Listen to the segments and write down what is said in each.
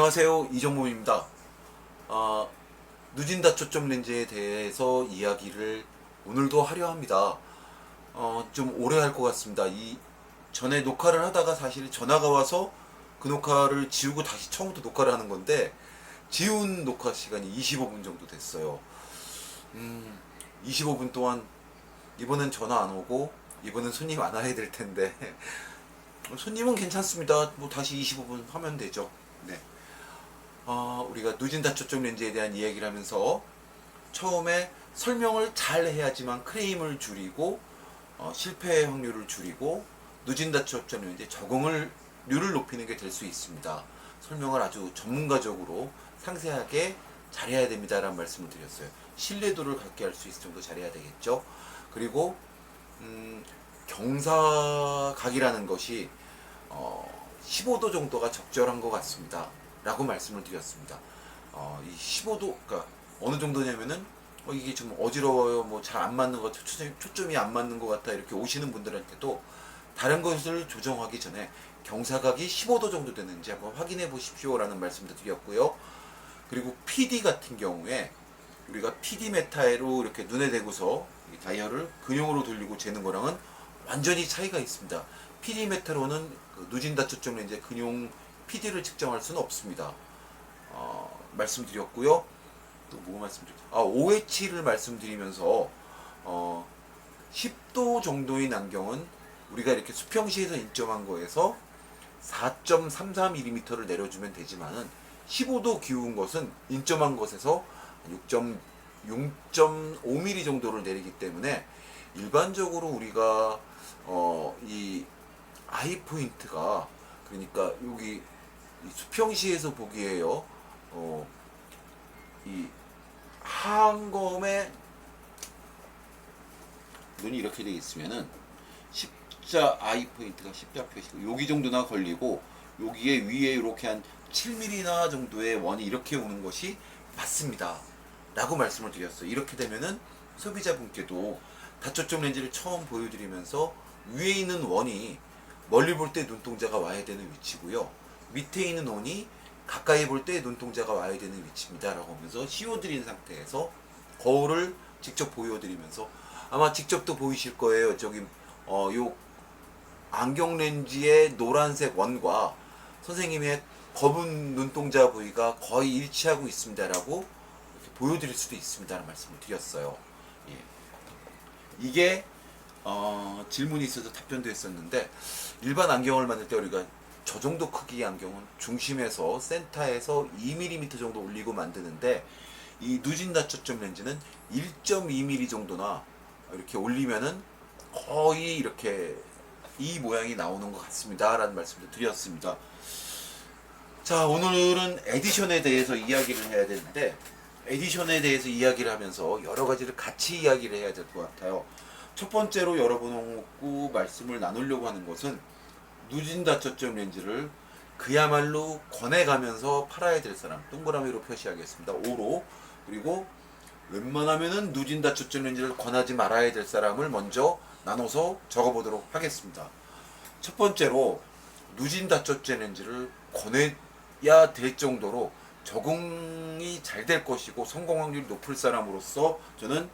안녕하세요, 이정모입니다. 누진다 초점 렌즈에 대해서 이야기를 오늘도 하려 합니다. 좀 오래 할 것 같습니다. 이 전에 녹화를 하다가 사실 전화가 와서 그 녹화를 지우고 다시 처음부터 녹화를 하는 건데, 지운 녹화 시간이 25분 정도 됐어요. 25분 동안 이번엔 전화 안 오고 이번엔 손님 안 와야 될 텐데 손님은 괜찮습니다. 뭐 다시 25분 하면 되죠. 네. 우리가 누진다 초점 렌즈에 대한 이야기를 하면서 처음에 설명을 잘 해야지만 크레임을 줄이고 실패 확률을 줄이고 누진다 초점 렌즈의 적응률을 높이는 게 될 수 있습니다. 설명을 아주 전문가적으로 상세하게 잘해야 됩니다라는 말씀을 드렸어요. 신뢰도를 갖게 할 수 있을 정도 잘해야 되겠죠. 그리고 경사각이라는 것이 15도 정도가 적절한 것 같습니다 라고 말씀을 드렸습니다. 이 15도, 그러니까 어느 정도냐면은 이게 좀 어지러워요, 뭐 잘 안 맞는 것 같아, 초점이 안 맞는 것 같아, 이렇게 오시는 분들한테도 다른 것을 조정하기 전에 경사각이 15도 정도 되는지 한번 확인해 보십시오 라는 말씀도 드렸고요. 그리고 PD 같은 경우에 우리가 PD 메타로 이렇게 눈에 대고서 다이얼을 근용으로 돌리고 재는 거랑은 완전히 차이가 있습니다. PD 메타로는 누진다 초점 렌즈의 근용 PD를 측정할 수는 없습니다. 말씀드렸고요. 또 뭐 말씀드렸죠? OH를 말씀드리면서 10도 정도인 안경은 우리가 이렇게 수평시에서 인점한 거에서 4.33mm를 내려주면 되지만은 15도 기울은 것은 인점한 것에서 6.5mm 정도를 내리기 때문에 일반적으로 우리가 이 아이 포인트가, 그러니까 여기 수평시에서 보기에요, 이 하안검에 눈이 이렇게 되어 있으면은 십자 아이 포인트가 십자 표시고 여기 정도나 걸리고 여기에 위에 이렇게 한 7mm나 정도의 원이 이렇게 오는 것이 맞습니다 라고 말씀을 드렸어요. 이렇게 되면은 소비자분께도 다초점 렌즈를 처음 보여드리면서 위에 있는 원이 멀리 볼 때 눈동자가 와야 되는 위치고요, 밑에 있는 원이 가까이 볼 때 눈동자가 와야 되는 위치입니다 라고 하면서 씌워드린 상태에서 거울을 직접 보여드리면서, 아마 직접 또 보이실 거예요. 저기 요 안경 렌즈의 노란색 원과 선생님의 검은 눈동자 부위가 거의 일치하고 있습니다라고 보여드릴 수도 있습니다라는 말씀을 드렸어요. 예. 이게 질문이 있어서 답변도 했었는데, 일반 안경을 만들 때 우리가 저 정도 크기의 안경은 중심에서 센터에서 2mm 정도 올리고 만드는데, 이 누진다 초점 렌즈는 1.2mm 정도나 이렇게 올리면은 거의 이렇게 이 모양이 나오는 것 같습니다 라는 말씀도 드렸습니다. 자, 오늘은 에디션에 대해서 이야기를 해야 되는데, 에디션에 대해서 이야기를 하면서 여러 가지를 같이 이야기를 해야 될 것 같아요. 첫 번째로 여러분하고 말씀을 나누려고 하는 것은 누진다 초점 렌즈를 그야말로 권해가면서 팔아야 될 사람, 동그라미로 표시하겠습니다. 5로. 그리고 웬만하면은 누진다 초점 렌즈를 권하지 말아야 될 사람을 먼저 나눠서 적어보도록 하겠습니다. 첫 번째로 누진다 초점 렌즈를 권해야 될 정도로 적응이 잘 될 것이고 성공 확률이 높을 사람으로서 저는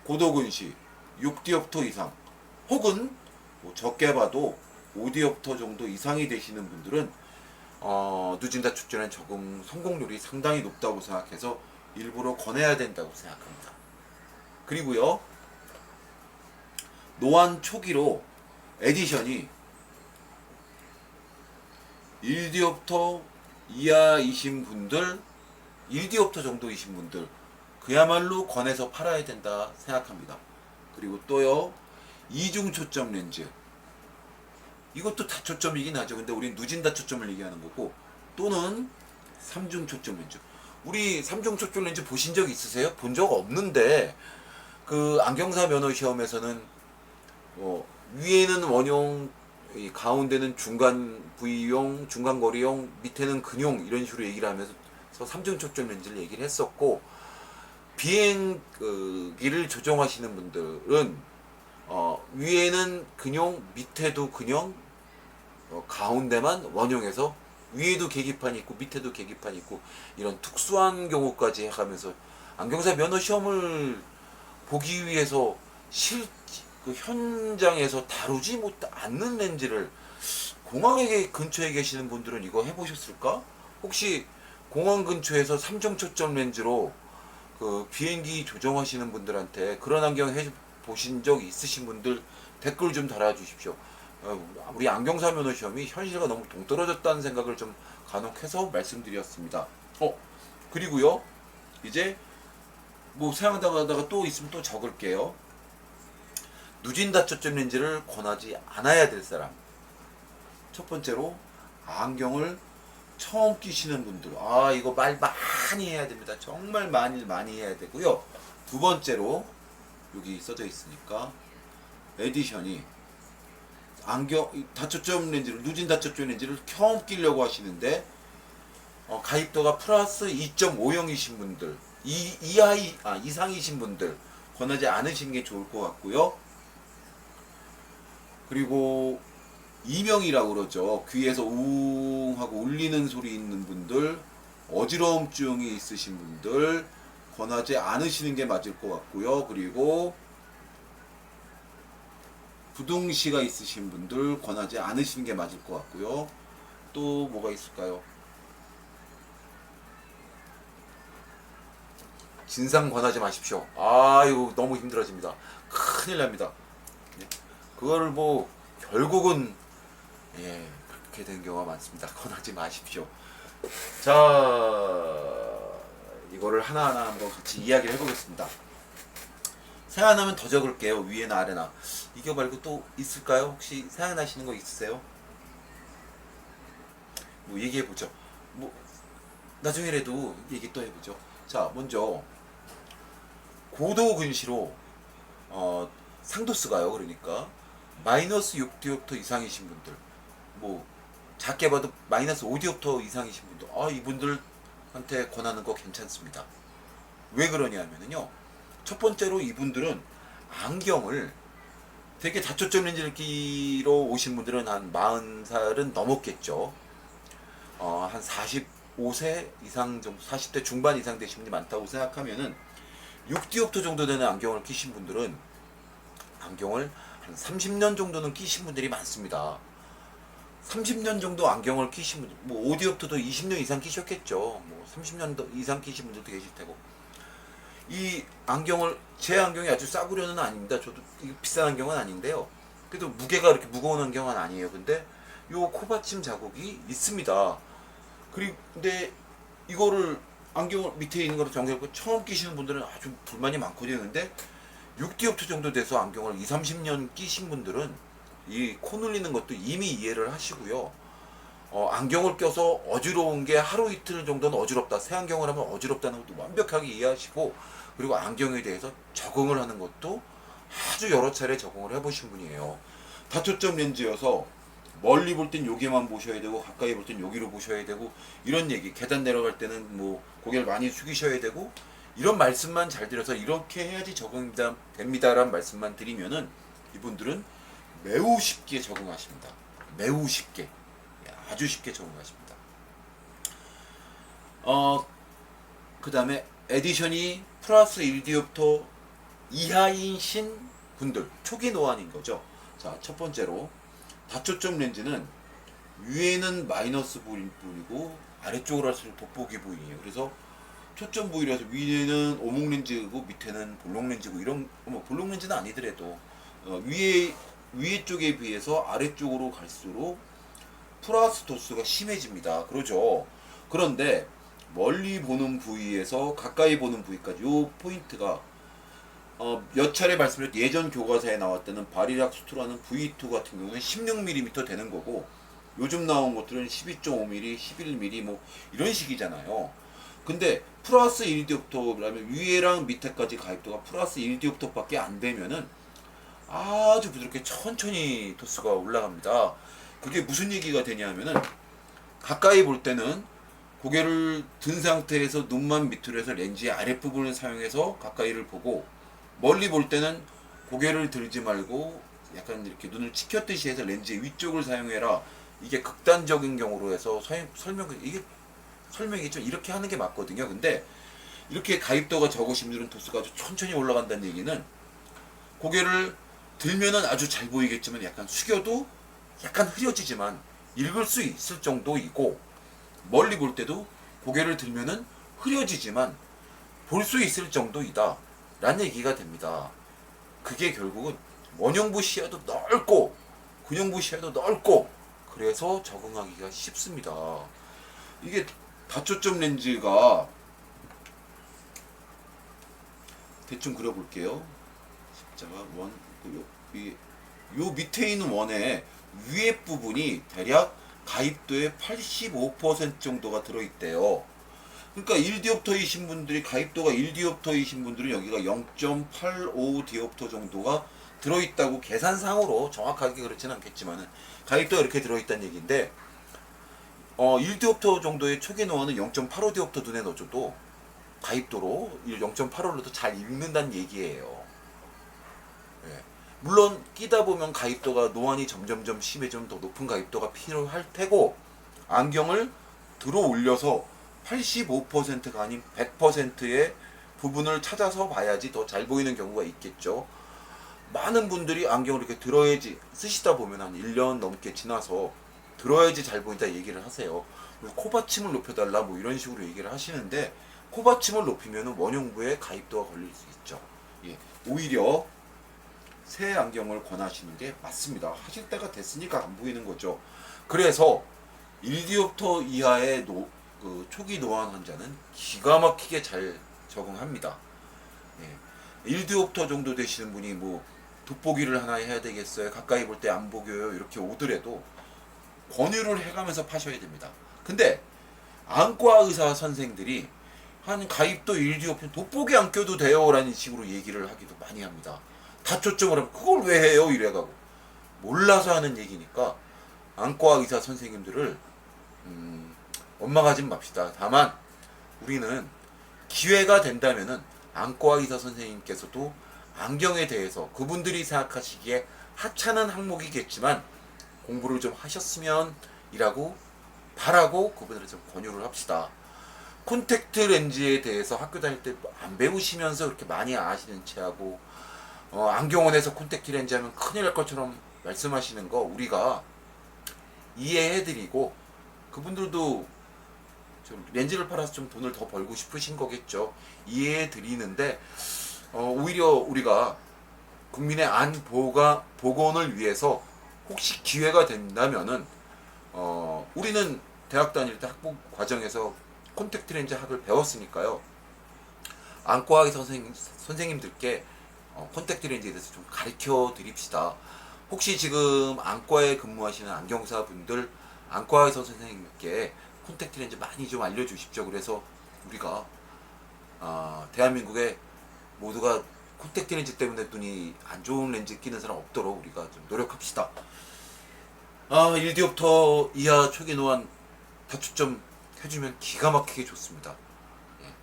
고도근시 6디옵터 이상, 혹은 뭐 적게 봐도 5디옵터 정도 이상이 되시는 분들은 누진다 초점 렌즈 적응 성공률이 상당히 높다고 생각해서 일부러 권해야 된다고 생각합니다. 그리고요, 노안 초기로 에디션이 1디옵터 이하이신 분들, 1디옵터 정도이신 분들 그야말로 권해서 팔아야 된다 생각합니다. 그리고 또요, 이중 초점 렌즈, 이것도 다초점이긴 하죠. 근데 우린 누진다 초점을 얘기하는 거고, 또는 3중 초점 렌즈. 우리 3중 초점 렌즈 보신 적 있으세요? 본 적 없는데, 그 안경사 면허 시험에서는 위에는 원용, 가운데는 중간 부위용, 중간 거리용, 밑에는 근용, 이런 식으로 얘기를 하면서 3중 초점 렌즈를 얘기를 했었고, 비행기를 조종하시는 분들은 위에는 근용, 밑에도 근용, 가운데만 원용해서 위에도 계기판이 있고 밑에도 계기판이 있고 이런 특수한 경우까지 해가면서 안경사 면허 시험을 보기 위해서 그 현장에서 다루지 못 않는 렌즈를 공항에 근처에 계시는 분들은 이거 해보셨을까? 혹시 공항 근처에서 삼중 초점 렌즈로 그 비행기 조정하시는 분들한테 그런 안경 해 보신 적 있으신 분들 댓글 좀 달아주십시오. 우리 안경사 면허 시험이 현실과 너무 동떨어졌다는 생각을 좀 간혹 해서 말씀드렸습니다. 그리고요, 이제 뭐 생각하다가 또 있으면 또 적을게요. 누진 다초점 렌즈를 권하지 않아야 될 사람. 첫 번째로 안경을 처음 끼시는 분들, 이거 말 많이 해야 됩니다. 정말 많이 해야 되고요. 두 번째로 여기 써져 있으니까 에디션이 다초점 렌즈를, 누진 다초점 렌즈를 처음 끼려고 하시는데 가입도가 플러스 2.50이신 분들, 이상이신 분들 권하지 않으시는 게 좋을 것 같고요. 그리고 이명이라고 그러죠. 귀에서 우웅 하고 울리는 소리 있는 분들, 어지러움증이 있으신 분들 권하지 않으시는 게 맞을 것 같고요. 그리고 부동시가 있으신 분들 권하지 않으시는 게 맞을 것 같고요. 또 뭐가 있을까요? 진상 권하지 마십시오. 이거 너무 힘들어집니다. 큰일 납니다. 그거를 뭐 결국은 그렇게 된 경우가 많습니다. 권하지 마십시오. 자, 이거를 하나하나 한번 같이 이야기를 해보겠습니다. 생각나면 더 적을게요. 위에나 아래나. 이거 말고 또 있을까요? 혹시 생각나시는 거 있으세요? 뭐 얘기해보죠. 뭐 나중에라도 얘기 또 해보죠. 자, 먼저 고도 근시로 상도수가요. 그러니까 마이너스 6디옵터 이상이신 분들, 뭐 작게 봐도 마이너스 5디옵터 이상이신 분들, 이분들한테 권하는 거 괜찮습니다. 왜 그러냐면요, 첫 번째로 이분들은 안경을 되게 다초점 렌즈를 끼러 오신 분들은 한 40살은 넘었겠죠. 한 45세 이상 정도, 40대 중반 이상 되신 분이 많다고 생각하면은 6디옵터 정도 되는 안경을 끼신 분들은 안경을 한 30년 정도는 끼신 분들이 많습니다. 30년 정도 안경을 끼신 분들, 뭐 5디옵터도 20년 이상 끼셨겠죠. 뭐 30년 이상 끼신 분들도 계실 테고. 이 안경을, 제 안경이 아주 싸구려는 아닙니다. 저도 이거 비싼 안경은 아닌데요. 그래도 무게가 이렇게 무거운 안경은 아니에요. 근데 요 코받침 자국이 있습니다. 근데 이거를 안경 밑에 있는 거를 정리하고 처음 끼시는 분들은 아주 불만이 많거든요. 근데 6디옵터 정도 돼서 안경을 2, 30년 끼신 분들은 이 코 눌리는 것도 이미 이해를 하시고요. 안경을 껴서 어지러운 게 하루 이틀 정도는 어지럽다. 새 안경을 하면 어지럽다는 것도 완벽하게 이해하시고, 그리고 안경에 대해서 적응을 하는 것도 아주 여러 차례 적응을 해보신 분이에요. 다초점 렌즈여서 멀리 볼 땐 여기만 보셔야 되고 가까이 볼 땐 여기로 보셔야 되고, 이런 얘기, 계단 내려갈 때는 뭐 고개를 많이 숙이셔야 되고, 이런 말씀만 잘 드려서 이렇게 해야지 적응이 됩니다라는 말씀만 드리면은 이분들은 매우 쉽게 적응하십니다. 매우 쉽게, 아주 쉽게 적응하십니다. 그 다음에 에디션이 플러스 1디옵터 이하이신 분들, 초기 노안인 거죠. 자, 첫 번째로 다초점 렌즈는 위에는 마이너스 부위이고 아래쪽으로 할수록 돋보기 부위예요. 그래서 초점 부위라서 위에는 오목 렌즈고 밑에는 볼록 렌즈고, 이런 볼록 렌즈는 아니더라도 위에 쪽에 비해서 아래쪽으로 갈수록 플러스 도수가 심해집니다. 그러죠. 그런데 멀리 보는 부위에서 가까이 보는 부위까지, 요 포인트가 몇 차례 말씀드렸 예전 교과서에 나왔다는 바리락 수트라는 V2 같은 경우는 16mm 되는 거고, 요즘 나온 것들은 12.5mm, 11mm 뭐 이런 식이잖아요. 근데 플러스 1디옵터라면 위에랑 밑에까지 가입도가 플러스 1디옵터 밖에 안 되면은 아주 부드럽게 천천히 도수가 올라갑니다. 그게 무슨 얘기가 되냐면은, 가까이 볼 때는 고개를 든 상태에서 눈만 밑으로 해서 렌즈의 아랫부분을 사용해서 가까이를 보고, 멀리 볼 때는 고개를 들지 말고 약간 이렇게 눈을 치켰듯이 해서 렌즈의 위쪽을 사용해라. 이게 극단적인 경우로 해서 설명이 좀 이렇게 하는 게 맞거든요. 근데 이렇게 가입도가 적으신 분들은 도수가 아주 천천히 올라간다는 얘기는 고개를 들면은 아주 잘 보이겠지만 약간 숙여도 약간 흐려지지만 읽을 수 있을 정도이고, 멀리 볼 때도 고개를 들면은 흐려지지만 볼 수 있을 정도이다 라는 얘기가 됩니다. 그게 결국은 원형부 시야도 넓고 근형부 시야도 넓고 그래서 적응하기가 쉽습니다. 이게 다초점 렌즈가 대충 그려볼게요. 십자가 원, 요 밑에 있는 원의 위에 부분이 대략 가입도의 85% 정도가 들어있대요. 그러니까 1디옵터이신 분들이, 가입도가 1디옵터이신 분들은 여기가 0.85디옵터 정도가 들어있다고, 계산상으로 정확하게 그렇지는 않겠지만은 가입도가 이렇게 들어있다는 얘기인데, 1디옵터 정도의 초기 노안은 0.85디옵터 눈에 넣어줘도 가입도로 0.85로도 잘 읽는다는 얘기예요. 예. 물론 끼다 보면 가입도가, 노안이 점점점 심해지면 더 높은 가입도가 필요할 테고, 안경을 들어 올려서 85%가 아닌 100%의 부분을 찾아서 봐야지 더 잘 보이는 경우가 있겠죠. 많은 분들이 안경을 이렇게 들어야지, 쓰시다 보면 한 1년 넘게 지나서 들어야지 잘 보인다 얘기를 하세요. 코받침을 높여달라 뭐 이런 식으로 얘기를 하시는데, 코받침을 높이면 원형부에 가입도가 걸릴 수 있죠. 예. 오히려 새 안경을 권하시는 게 맞습니다. 하실 때가 됐으니까 안 보이는 거죠. 그래서 1디옵터 이하의 초기 노안 환자는 기가 막히게 잘 적응합니다. 예. 1디옵터 정도 되시는 분이 뭐 돋보기를 하나 해야 되겠어요, 가까이 볼 때 안 보여요, 이렇게 오더라도 권유를 해가면서 파셔야 됩니다. 근데 안과 의사 선생들이 한 가입도 1디옵터 돋보기 안 껴도 돼요 라는 식으로 얘기를 하기도 많이 합니다. 다초점을 하면 그걸 왜 해요 이래가고, 몰라서 하는 얘기니까 안과 의사 선생님들을 원망하지 맙시다. 다만 우리는 기회가 된다면은 안과 의사 선생님께서도 안경에 대해서 그분들이 생각하시기에 하찮은 항목이겠지만 공부를 좀 하셨으면 이라고 바라고 그분들을 좀 권유를 합시다. 콘택트 렌즈에 대해서 학교 다닐 때 안 배우시면서 그렇게 많이 아시는 체하고, 안경원에서 콘택트 렌즈 하면 큰일 날 것처럼 말씀하시는 거 우리가 이해해드리고, 그분들도 좀 렌즈를 팔아서 좀 돈을 더 벌고 싶으신 거겠죠. 이해해드리는데, 오히려 우리가 국민의 안 보건을 위해서 혹시 기회가 된다면은, 우리는 대학 다닐 때 학부 과정에서 콘택트 렌즈 학을 배웠으니까요. 안과 선생님들께 콘택트 렌즈에 대해서 좀 가르쳐 드립시다. 혹시 지금 안과에 근무하시는 안경사 분들, 안과 의사 선생님께 콘택트 렌즈 많이 좀 알려주십시오. 그래서 우리가 대한민국에 모두가 콘택트 렌즈 때문에 눈이 안 좋은 렌즈 끼는 사람 없도록 우리가 좀 노력합시다. 1디옵터 이하 초기 노안 다초점 해주면 기가 막히게 좋습니다. 예.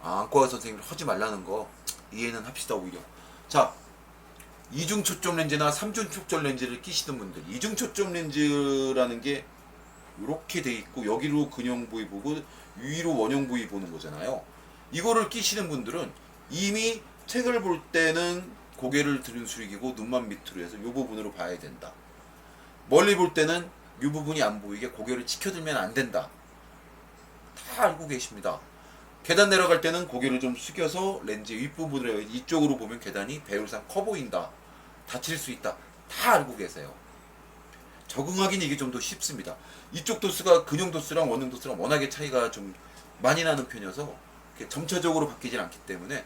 안과 선생님들 하지 말라는 거 이해는 합시다. 오히려 자, 이중 초점 렌즈나 삼중 초점 렌즈를 끼시는 분들, 이중 초점 렌즈라는 게 이렇게 돼 있고 여기로 근형 부위 보고 위로 원형 부위 보는 거잖아요. 이거를 끼시는 분들은 이미 책을 볼 때는 고개를 들은수리기고 눈만 밑으로 해서 이 부분으로 봐야 된다. 멀리 볼 때는 이 부분이 안 보이게 고개를 치켜들면 안 된다. 다 알고 계십니다. 계단 내려갈 때는 고개를 좀 숙여서 렌즈 윗부분으로, 이쪽으로 보면 계단이 배율상 커 보인다, 다칠 수 있다, 다 알고 계세요. 적응하기는 이게 좀 더 쉽습니다. 이쪽 도수가 근형 도수랑 원형 도수랑 워낙에 차이가 좀 많이 나는 편이어서 점차적으로 바뀌질 않기 때문에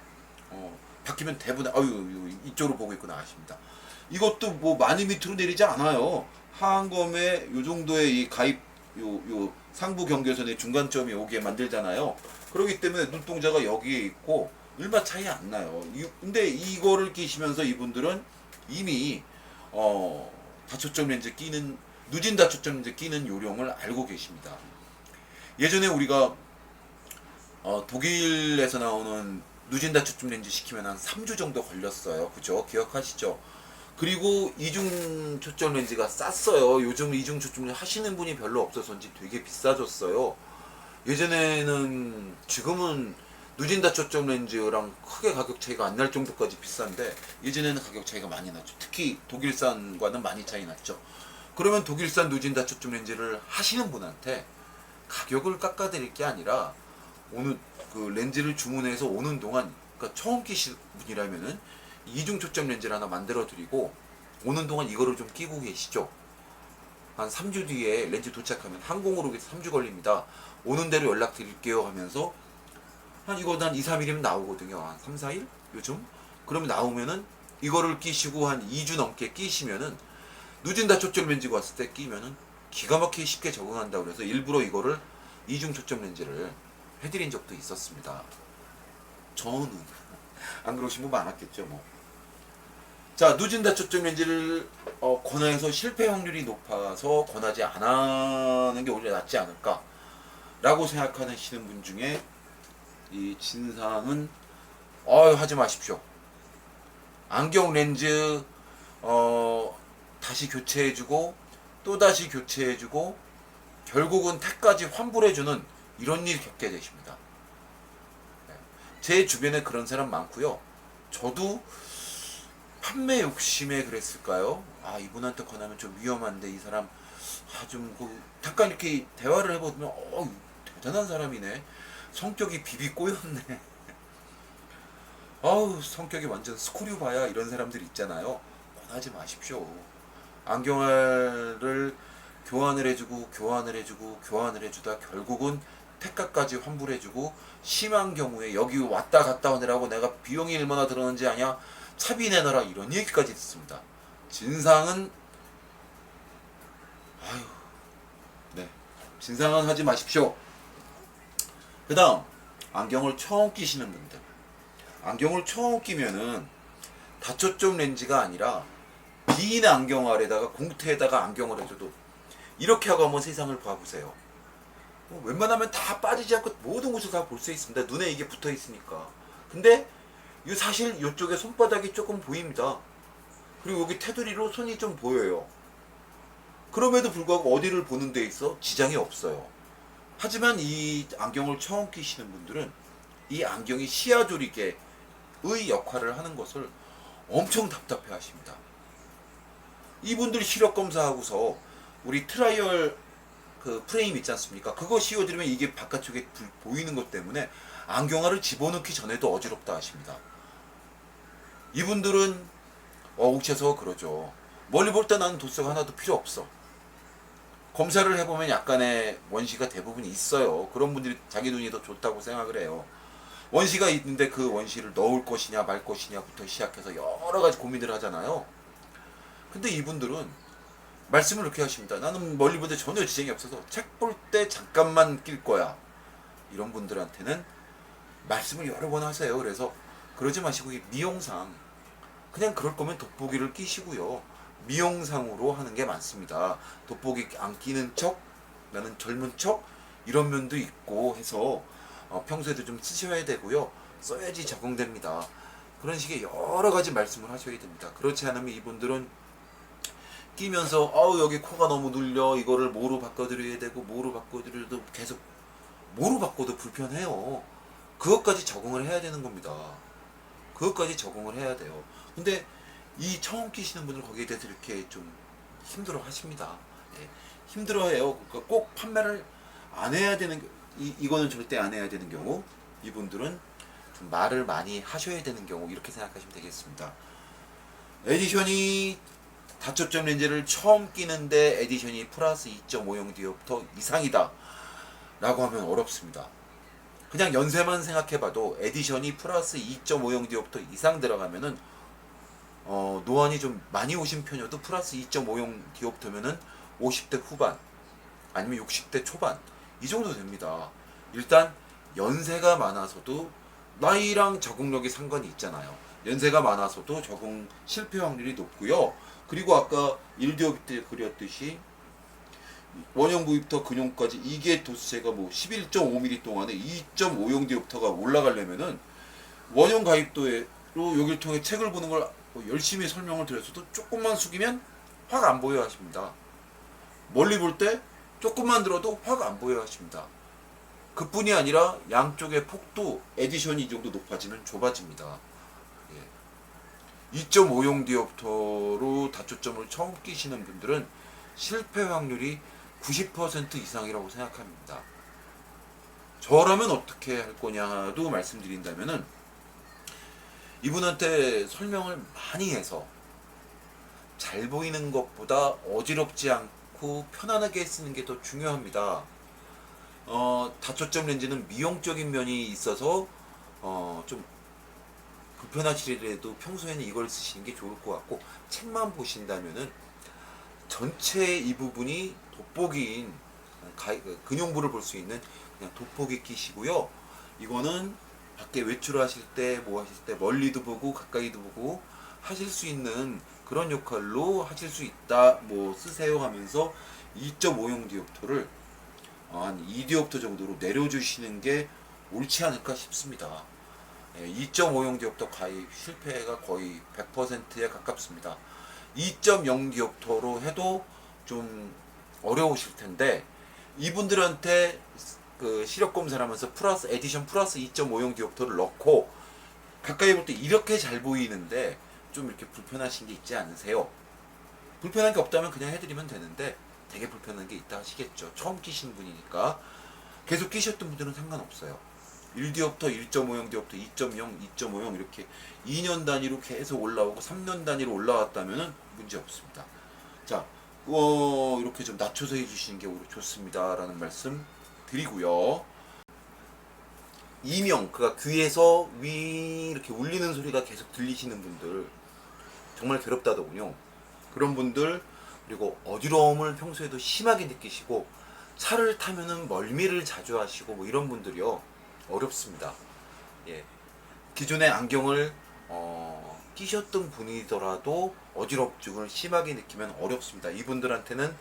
바뀌면 대부분 이쪽으로 보고 있구나 아십니다. 이것도 뭐 많이 밑으로 내리지 않아요. 하안검에 요 정도의 이 가입 요 상부 경계선의 중간점이 오게 만들잖아요. 그렇기 때문에 눈동자가 여기에 있고 얼마 차이 안 나요. 근데 이거를 끼시면서 이분들은 이미 다초점 렌즈 끼는, 누진 다초점 렌즈 끼는 요령을 알고 계십니다. 예전에 우리가 독일에서 나오는 누진 다초점 렌즈 시키면 한 3주 정도 걸렸어요. 그죠? 기억하시죠? 그리고 이중 초점 렌즈가 쌌어요. 요즘 이중 초점 렌즈 하시는 분이 별로 없어서인지 되게 비싸졌어요. 예전에는, 지금은 누진다 초점 렌즈랑 크게 가격 차이가 안 날 정도까지 비싼데, 예전에는 가격 차이가 많이 났죠. 특히 독일산과는 많이 차이 났죠. 그러면 독일산 누진다 초점 렌즈를 하시는 분한테 가격을 깎아드릴 게 아니라, 오늘 그 렌즈를 주문해서 오는 동안, 그러니까 처음 끼실 분이라면은 이중 초점 렌즈를 하나 만들어 드리고, 오는 동안 이거를 좀 끼고 계시죠. 한 3주 뒤에 렌즈 도착하면, 항공으로 3주 걸립니다. 오는 대로 연락 드릴게요 하면서, 이거 한 2, 3일이면 나오거든요. 한 3, 4일? 요즘? 그러면 나오면은 이거를 끼시고 한 2주 넘게 끼시면은, 누진다 초점 렌즈가 왔을 때 끼면은 기가 막히게 쉽게 적응한다고 그래서 일부러 이거를 이중 초점 렌즈를 해드린 적도 있었습니다. 저는 안 그러신 분 많았겠죠 뭐. 자, 누진다 초점 렌즈를 권해서 실패 확률이 높아서 권하지 않는 게 오히려 낫지 않을까 라고 생각하시는 분 중에, 이 진상은 하지 마십시오. 안경 렌즈 다시 교체해주고 또 다시 교체해주고 결국은 택까지 환불해주는 이런 일 겪게 되십니다. 제 주변에 그런 사람 많고요. 저도 판매 욕심에 그랬을까요? 이분한테 권하면 좀 위험한데, 이 사람 잠깐 이렇게 대화를 해보면 대단한 사람이네. 성격이 비비 꼬였네. 성격이 완전 스크류바야, 이런 사람들 있잖아요. 권하지 마십시오. 안경알을 교환을 해주다 결국은 택가까지 환불해주고, 심한 경우에 여기 왔다 갔다 오느라고 내가 비용이 얼마나 들었는지 아냐, 차비 내놔라, 이런 얘기까지 듣습니다. 진상은 네, 진상은 하지 마십시오. 그 다음, 안경을 처음 끼시는 분들. 안경을 처음 끼면은 다초점 렌즈가 아니라 빈 안경알에다가 공태에다가 안경을 해줘도, 이렇게 하고 한번 세상을 봐보세요. 웬만하면 다 빠지지 않고 모든 곳을 다 볼 수 있습니다. 눈에 이게 붙어 있으니까. 근데 사실 이쪽에 손바닥이 조금 보입니다. 그리고 여기 테두리로 손이 좀 보여요. 그럼에도 불구하고 어디를 보는 데 있어 지장이 없어요. 하지만 이 안경을 처음 끼시는 분들은 이 안경이 시야 조리개의 역할을 하는 것을 엄청 답답해 하십니다. 이분들 시력 검사하고서 우리 트라이얼 그 프레임 있지 않습니까? 그거 씌워드리면 이게 바깥쪽에 보이는 것 때문에 안경알을 집어넣기 전에도 어지럽다 하십니다. 이분들은 욱해서 그러죠. 멀리 볼 때 나는 도수가 하나도 필요 없어. 검사를 해보면 약간의 원시가 대부분 있어요. 그런 분들이 자기 눈이 더 좋다고 생각을 해요. 원시가 있는데 그 원시를 넣을 것이냐 말 것이냐부터 시작해서 여러 가지 고민을 하잖아요. 근데 이분들은 말씀을 이렇게 하십니다. 나는 멀리 볼 때 전혀 지장이 없어서 책 볼 때 잠깐만 낄 거야. 이런 분들한테는 말씀을 여러 번 하세요. 그래서 그러지 마시고 미용상, 그냥 그럴 거면 돋보기를 끼시고요. 미용상으로 하는 게 많습니다. 돋보기 안 끼는 척, 나는 젊은 척, 이런 면도 있고 해서 평소에도 좀 쓰셔야 되고요. 써야지 적응됩니다. 그런 식의 여러 가지 말씀을 하셔야 됩니다. 그렇지 않으면 이분들은 끼면서 여기 코가 너무 눌려, 이거를 뭐로 바꿔드려야 되고, 뭐로 바꿔드려도 계속 뭐로 바꿔도 불편해요. 그것까지 적응을 해야 되는 겁니다. 그것까지 적응을 해야 돼요. 근데 이 처음 끼시는 분들 거기에 대해서 이렇게 좀 힘들어 하십니다. 예, 힘들어 해요. 그러니까 꼭 판매를 안 해야 되는, 이거는 절대 안 해야 되는 경우, 이분들은 좀 말을 많이 하셔야 되는 경우, 이렇게 생각하시면 되겠습니다. 에디션이 다초점 렌즈를 처음 끼는데 에디션이 플러스 2.5용 디옵터 이상이다 라고 하면 어렵습니다. 그냥 연세만 생각해봐도 에디션이 플러스 2.5용 디옵터 이상 들어가면은 노안이 좀 많이 오신 편이어도 플러스 2.5용 디옵터면은 50대 후반 아니면 60대 초반 이 정도 됩니다. 일단 연세가 많아서도 나이랑 적응력이 상관이 있잖아요. 연세가 많아서도 적응 실패 확률이 높고요. 그리고 아까 1디옵 때 그렸듯이 원형 부위부터 근용까지 이게 도수체가 11.5mm 동안에 2.5용 디옵터가 올라가려면은 원형 가입도로 여기를 통해 책을 보는 걸 뭐 열심히 설명을 드렸어도 조금만 숙이면 화가 안 보여 하십니다. 멀리 볼 때 조금만 들어도 화가 안 보여 하십니다. 그뿐이 아니라 양쪽의 폭도 에디션이 이 정도 높아지면 좁아집니다. 2.5용 디옵터로 다초점을 처음 끼시는 분들은 실패 확률이 90% 이상이라고 생각합니다. 저라면 어떻게 할 거냐도 말씀드린다면은 이분한테 설명을 많이 해서 잘 보이는 것보다 어지럽지 않고 편안하게 쓰는 게 더 중요합니다. 다초점 렌즈는 미용적인 면이 있어서 좀 불편하시더라도 평소에는 이걸 쓰시는 게 좋을 것 같고, 책만 보신다면은 전체 이 부분이 돋보기인 근용부를 볼 수 있는 그냥 돋보기 끼시고요. 이거는 밖에 외출하실 때 뭐 하실 때 멀리도 보고 가까이도 보고 하실 수 있는 그런 역할로 하실 수 있다, 뭐 쓰세요 하면서 2.5용 디옵터를 한 2디옵터 정도로 내려주시는 게 옳지 않을까 싶습니다. 2.5용 디옵터 가입 실패가 거의 100%에 가깝습니다. 2.0 디옵터로 해도 좀 어려우실 텐데, 이분들한테 그 시력 검사를 하면서 플러스 에디션 플러스 2.5용 디옵터를 넣고 가까이 볼 때 이렇게 잘 보이는데 좀 이렇게 불편하신 게 있지 않으세요? 불편한 게 없다면 그냥 해드리면 되는데 되게 불편한 게 있다 하시겠죠. 처음 끼시는 분이니까. 계속 끼셨던 분들은 상관없어요. 1디옵터, 1.5용 디옵터, 2.0, 2.5용 이렇게 2년 단위로 계속 올라오고 3년 단위로 올라왔다면 문제 없습니다. 자, 이렇게 좀 낮춰서 해주시는 게 오히려 좋습니다 라는 말씀 드리고요. 이명, 그가 귀에서 위 이렇게 울리는 소리가 계속 들리시는 분들, 정말 괴롭다더군요. 그런 분들, 그리고 어지러움을 평소에도 심하게 느끼시고 차를 타면은 멀미를 자주 하시고 뭐 이런 분들이요, 어렵습니다. 기존에 안경을 끼셨던 분이더라도 어지럽증을 심하게 느끼면 어렵습니다. 이분들한테는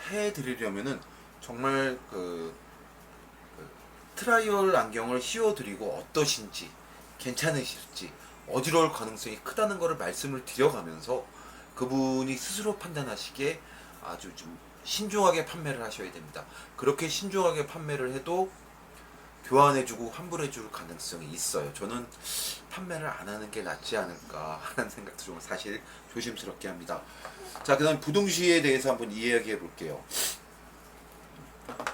해드리려면은 정말 트라이얼 안경을 씌워드리고 어떠신지, 괜찮으실지, 어지러울 가능성이 크다는 것을 말씀을 드려가면서 그분이 스스로 판단하시기에 아주 좀 신중하게 판매를 하셔야 됩니다. 그렇게 신중하게 판매를 해도 교환해주고 환불해줄 가능성이 있어요. 저는 판매를 안 하는 게 낫지 않을까 하는 생각도 좀 사실 조심스럽게 합니다. 자, 그 다음 부등시에 대해서 한번 이야기해 볼게요.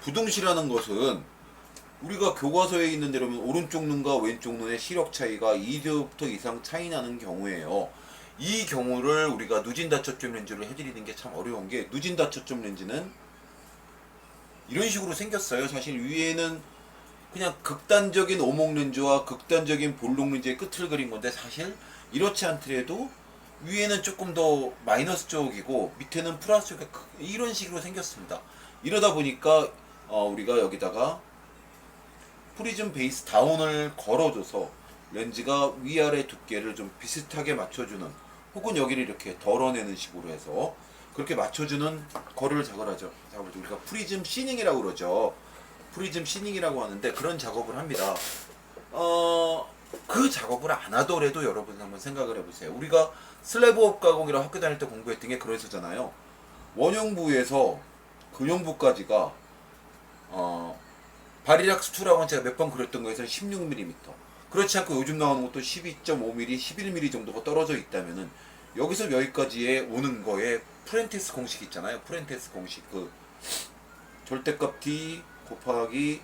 부등시라는 것은 우리가 교과서에 있는 대로면 오른쪽 눈과 왼쪽 눈의 시력 차이가 2디옵터 이상 차이 나는 경우에요. 이 경우를 우리가 누진 다초점 렌즈로 해드리는 게 참 어려운 게, 누진 다초점 렌즈는 이런 식으로 생겼어요. 사실 위에는 그냥 극단적인 오목 렌즈와 극단적인 볼록 렌즈의 끝을 그린 건데, 사실 이렇지 않더라도 위에는 조금 더 마이너스 쪽이고 밑에는 플러스 쪽이 이런 식으로 생겼습니다. 이러다 보니까 우리가 여기다가 프리즘 베이스 다운을 걸어줘서 렌즈가 위아래 두께를 좀 비슷하게 맞춰주는, 혹은 여기를 이렇게 덜어내는 식으로 해서 그렇게 맞춰주는 거를 작업하죠. 우리가 프리즘 시닝이라고 그러죠. 프리즘 시닝이라고 하는데 그런 작업을 합니다. 그 작업을 안 하더라도 여러분 한번 생각을 해보세요. 우리가 슬래브업 가공이라 학교 다닐 때 공부했던 게 그랬었잖아요. 원형부에서 근형부까지가 바리락스2라고 제가 몇 번 그렸던 거에서 16mm, 그렇지 않고 요즘 나오는 것도 12.5mm, 11mm 정도가 떨어져 있다면은 여기서 여기까지에 오는 거에 프렌테스 공식 있잖아요. 프렌테스 공식, 그 절대값 D 곱하기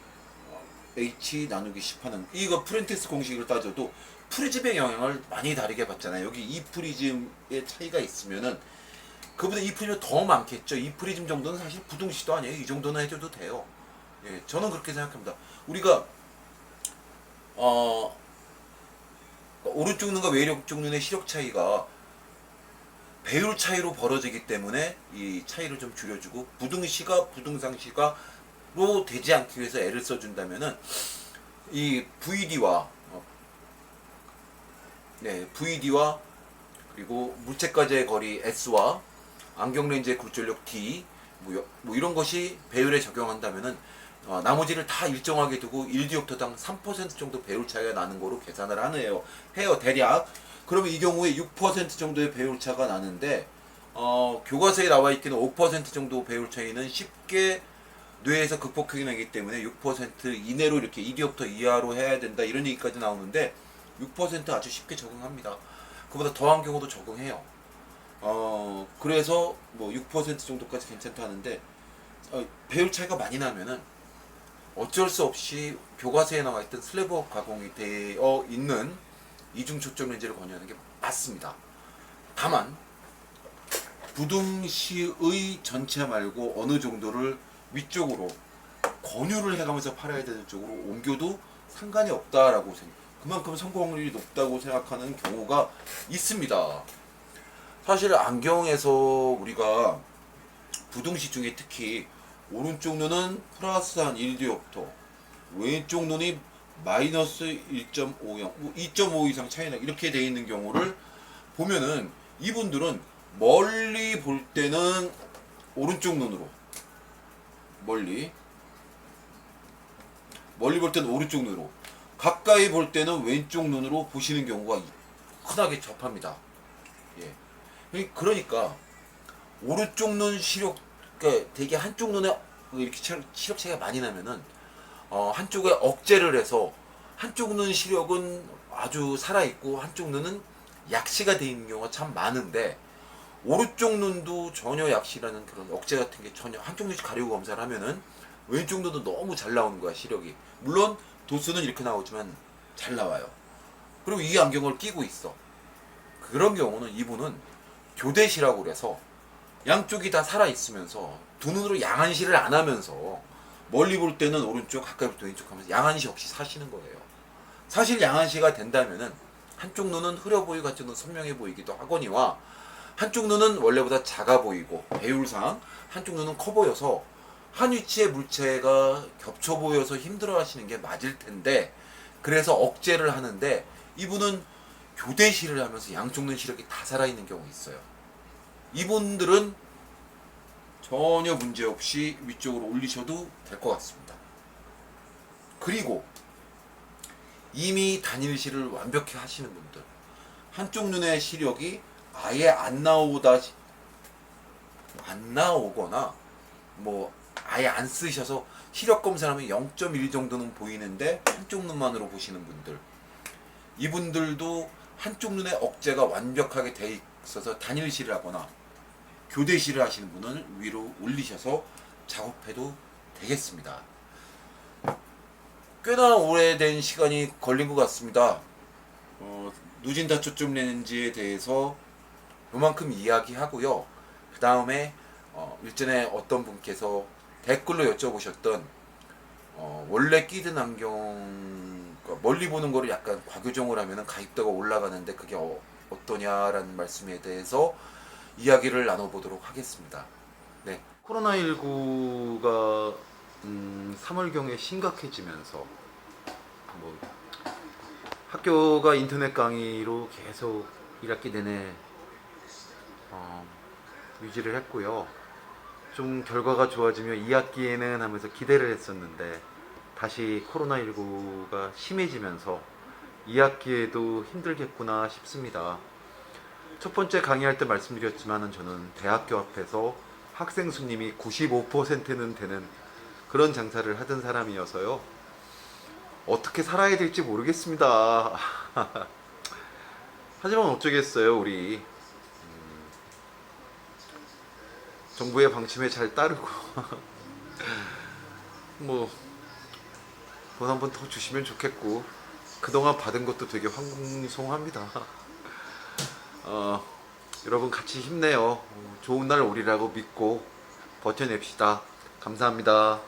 H 나누기 10 하는 이거 프렌테스 공식을 따져도 프리즘의 영향을 많이 다르게 받잖아요. 여기 이 프리즘의 차이가 있으면은 그보다 이 프리즘이 더 많겠죠. 이 프리즘 정도는 사실 부등시도 아니에요. 이 정도는 해줘도 돼요. 저는 그렇게 생각합니다. 우리가 오른쪽 눈과 왼쪽 눈의 시력 차이가 배율 차이로 벌어지기 때문에 이 차이를 좀 줄여주고, 부등시가 부등상시가로 되지 않기 위해서 애를 써준다면은 이 VD와 VD와 그리고 물체까지의 거리 S와 안경 렌즈의 굴절력 D 뭐 이런 것이 배율에 적용한다면은 나머지를 다 일정하게 두고 1디옵터당 3% 정도 배율 차이가 나는 거로 계산을 해요. 대략 그러면 이 경우에 6% 정도의 배율 차가 나는데 교과서에 나와 있기는 5% 정도 배율 차이는 쉽게 뇌에서 극복해내기 때문에 6% 이내로 이렇게 1위업터 이하로 해야 된다 이런 얘기까지 나오는데 6% 아주 쉽게 적응합니다. 그보다 더한 경우도 적응해요. 그래서 뭐 6% 정도까지 괜찮다는데 배율 차이가 많이 나면은 어쩔 수 없이 교과서에 나와 있던 슬래브업 가공이 되어 있는 이중 초점 렌즈를 권유하는 게 맞습니다. 다만 부등시의 전체 말고 어느 정도를 위쪽으로 권유를 해가면서 팔아야 되는 쪽으로 옮겨도 상관이 없다라고 그만큼 성공률이 높다고 생각하는 경우가 있습니다. 사실 안경에서 우리가 부등시 중에 특히 오른쪽 눈은 플러스 한 1디옵터, 왼쪽 눈이 마이너스 1.50, 2.5 이상 차이나 이렇게 돼 있는 경우를 보면은 이분들은 멀리 볼 때는 오른쪽 눈으로 멀리 볼 때는 오른쪽 눈으로 가까이 볼 때는 왼쪽 눈으로 보시는 경우가 흔하게 접합니다. 예. 그러니까 오른쪽 눈 시력 그러니까 되게 한쪽 눈에 이렇게 시력 차이가 많이 나면은 한쪽에 억제를 해서 한쪽 눈 시력은 아주 살아있고 한쪽 눈은 약시가 돼 있는 경우가 참 많은데 오른쪽 눈도 전혀 약시라는 그런 억제 같은 게 전혀 한쪽 눈이 가리고 검사를 하면은 왼쪽 눈도 너무 잘 나오는 거야 시력이. 물론 도수는 이렇게 나오지만 잘 나와요. 그리고 이 안경을 끼고 있어. 그런 경우는 이분은 교대시라고 그래서 양쪽이 다 살아있으면서 두 눈으로 양안시를 안 하면서 멀리 볼 때는 오른쪽 가까이 볼 때 왼쪽 하면서 양안시 없이 사시는 거예요. 사실 양안시가 된다면은 한쪽 눈은 흐려 보이고 한쪽 눈은 선명해 보이기도 하거니와 한쪽 눈은 원래보다 작아 보이고 배율상 한쪽 눈은 커 보여서 한 위치의 물체가 겹쳐 보여서 힘들어 하시는 게 맞을 텐데 그래서 억제를 하는데 이분은 교대시를 하면서 양쪽 눈 시력이 다 살아있는 경우가 있어요. 이분들은 전혀 문제없이 위쪽으로 올리셔도 될 것 같습니다. 그리고 이미 단일시를 완벽히 하시는 분들 한쪽 눈의 시력이 아예 안 나오거나 뭐 아예 안 쓰셔서 시력 검사하면 0.1 정도는 보이는데 한쪽 눈만으로 보시는 분들 이분들도 한쪽 눈의 억제가 완벽하게 돼 있어서 단일시를 하거나 교대시를 하시는 분은 위로 올리셔서 작업해도 되겠습니다. 꽤나 오래된 시간이 걸린 것 같습니다. 누진 다초점 렌즈에 대해서 요만큼 이야기하고요. 그 다음에 일전에 어떤 분께서 댓글로 여쭤보셨던 원래 끼든 안경 멀리 보는 거를 약간 과교정을 하면 가입도가 올라가는데 그게 어떠냐라는 말씀에 대해서 이야기를 나눠보도록 하겠습니다. 네. 코로나19가 3월경에 심각해지면서 뭐 학교가 인터넷 강의로 계속 1학기 내내 유지를 했고요. 좀 결과가 좋아지면 2학기에는 하면서 기대를 했었는데 다시 코로나19가 심해지면서 2학기에도 힘들겠구나 싶습니다. 첫 번째 강의할 때 말씀드렸지만 저는 대학교 앞에서 학생 수님이 95%는 되는 그런 장사를 하던 사람이어서요. 어떻게 살아야 될지 모르겠습니다. 하지만 어쩌겠어요. 우리 정부의 방침에 잘 따르고 뭐 돈 한 번 더 주시면 좋겠고 그동안 받은 것도 되게 황송합니다. 여러분 같이 힘내요. 좋은 날 오리라고 믿고 버텨냅시다. 감사합니다.